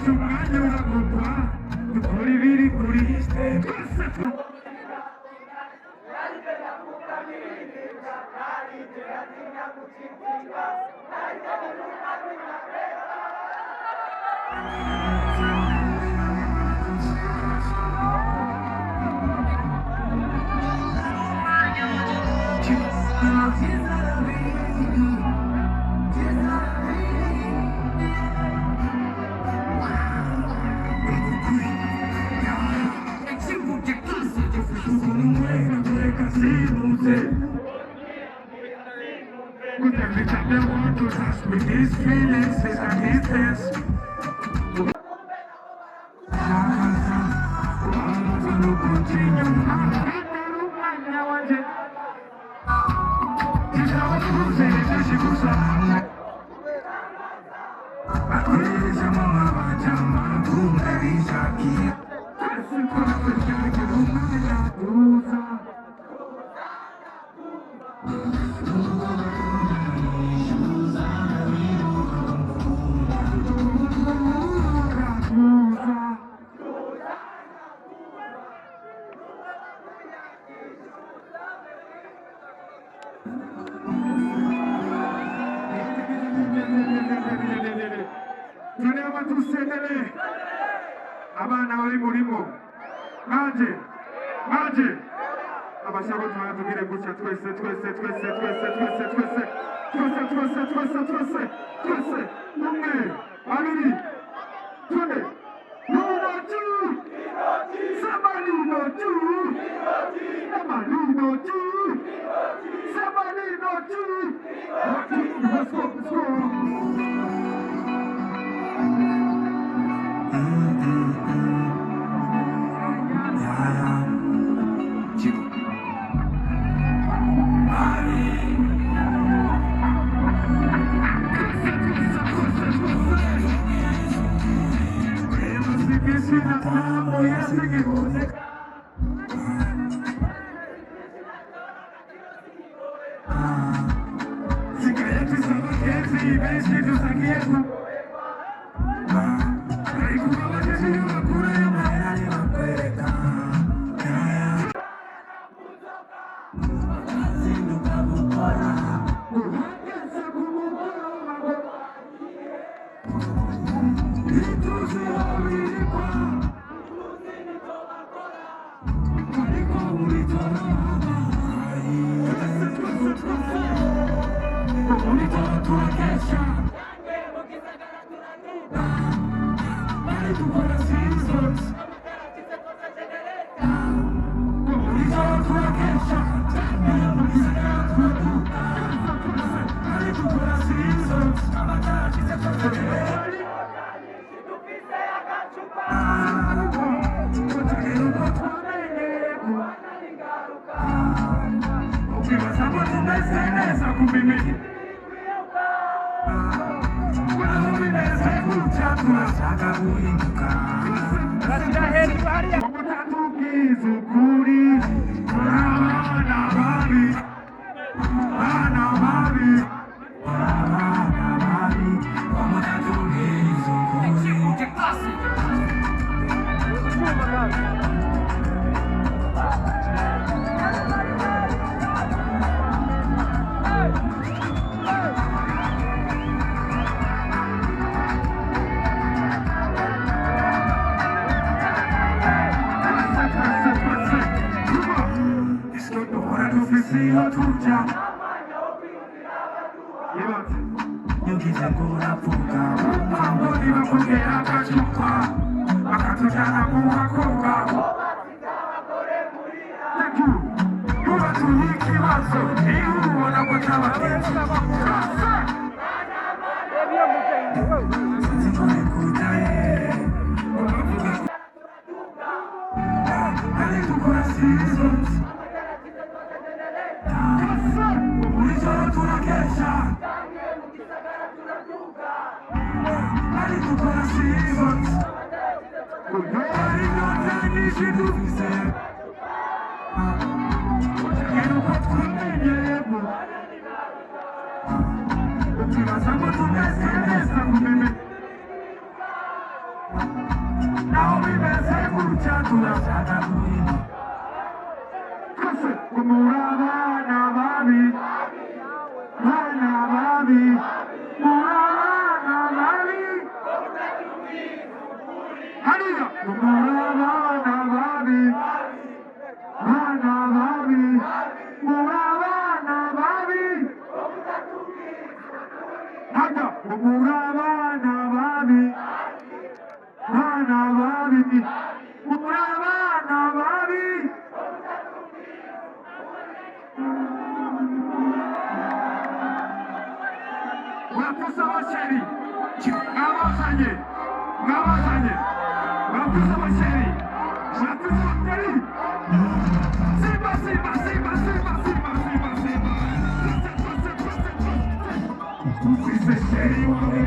You umwanya uragurwa dukora ibiri kuri With every time they want to touch with these feelings, they got these tests. Tureba tusenere abana bari murimo maje abashaka tugire gutya twese umwe babiri tune n'unotu somebody n'unotu let's go Thank you. Now we best have mucha tunataka kuinuka. Kose kumuraba na babi, na babi, muraba na babi. Hallelujah. Muraba na babi, na babi, muraba na babi. Haja muraba na babi, na babi, muraba na babi. Wapusa washeri, ngawasanye, ngawasanye, wapusa washeri, wapusa washeri. Simba, simba, simba, simba, simba, simba, simba. Ufise sheri wawe,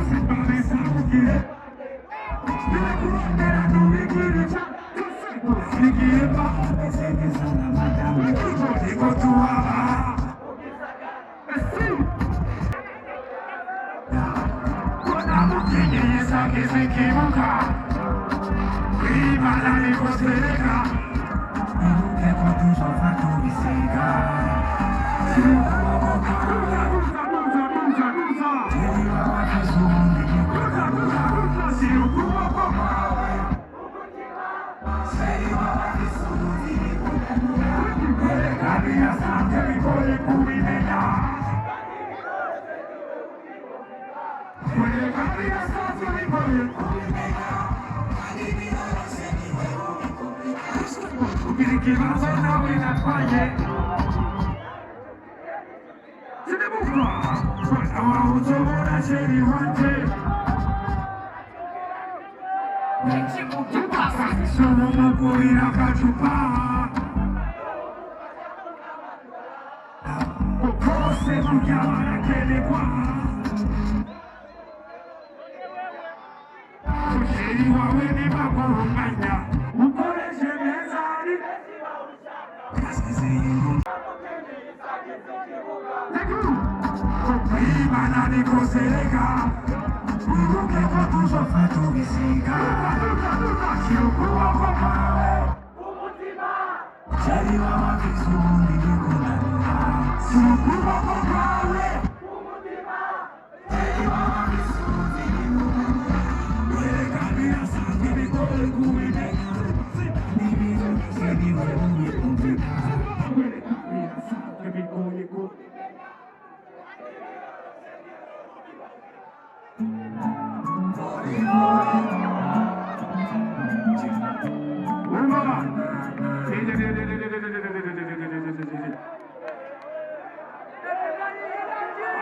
simba bisamukie. Bila kurondera nubikirisha, nikiemba, nisekeza na madamu, niko tuwala. Kizikimuka Imana nikosereka Iruke kwa tusofa tubisiga Sirukuokoka Nuza Teliwa wakizuni Nuza Sirukuokoka Seiwa wakizuni Mwele kabia sante Mikole kumimena Mwele kabia sante Mikole kumimena Ukirikimazo nawe inafanye Sinemuka Mwana wa utobora sheri wanje Somo mukuira kachupa Ukose mjawa na kelekwa Sheri wawe ni makurumanya Ukoreshe mezari Imana nikosereka Uruke kwa tusofa tubisiga Sirukuokoka Sheri wa wakizuni nikunanua Sirukuokoka Sheri wa wakizuni nikunanua Mwele kabila sangi mikole kumimena Nimizo kiseni wewe kumimena Mwele kabila sangi mikole kumimena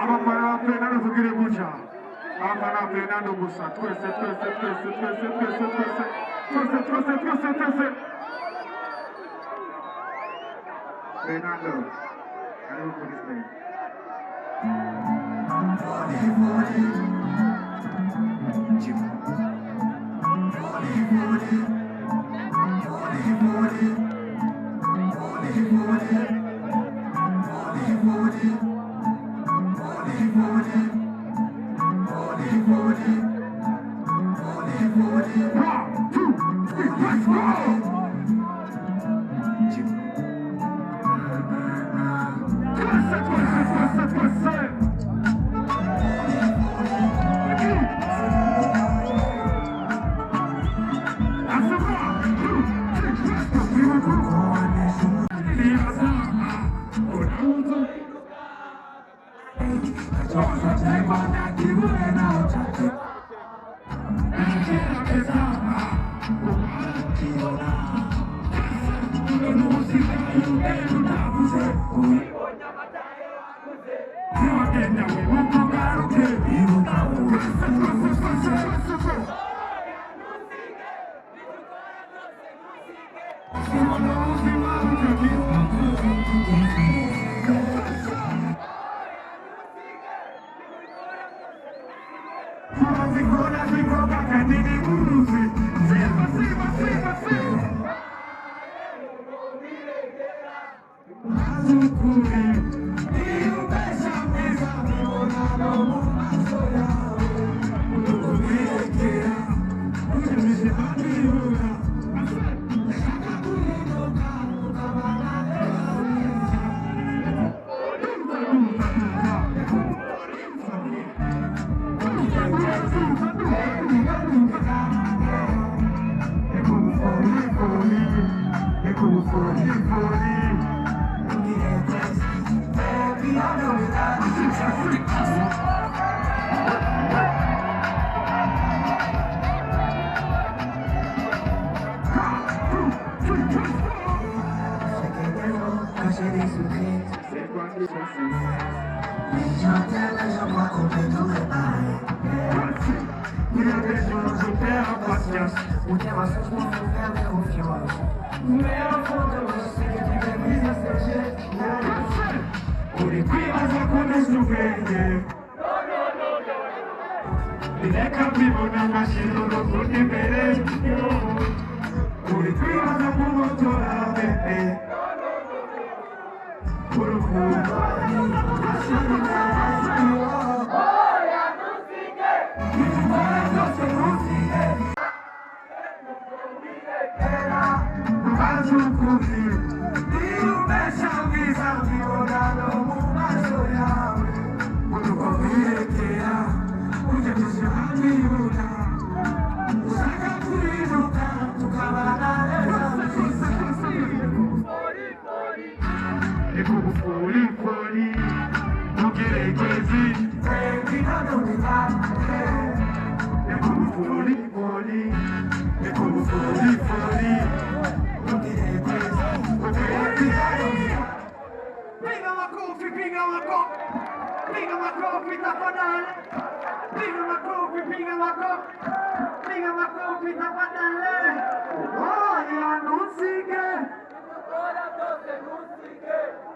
Amapara Fernando Fugire Bucha. Amapara Fernando Bucha. Twese. Fernando. I don't know what his name. Thank you. magufuli baby I know that c'est quoi qui se les gens voient qu'on peut tout réparer. Il y a des gens qui perdent patience. Ou des mensonges pour nous faire des confiance. Mais au fond de moi, je sais que tu veux briser ces jets. Pour les prix, on va qu'on est souffert. Il est comme si on a machine, on va qu'on est béré. Pour les prix, on va qu'on est bébé. Pour le coup,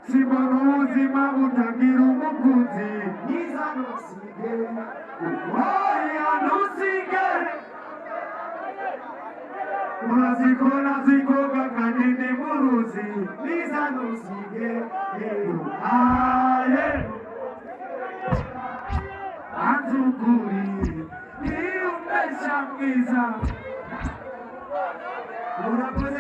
Simunuzi mabutagira umukunzi Niza nusige Oya nusige Urazikona zikoga kandi ndi muruzi Niza nusige Aye Anzukuri Iyo mbesha mwiza Urakoze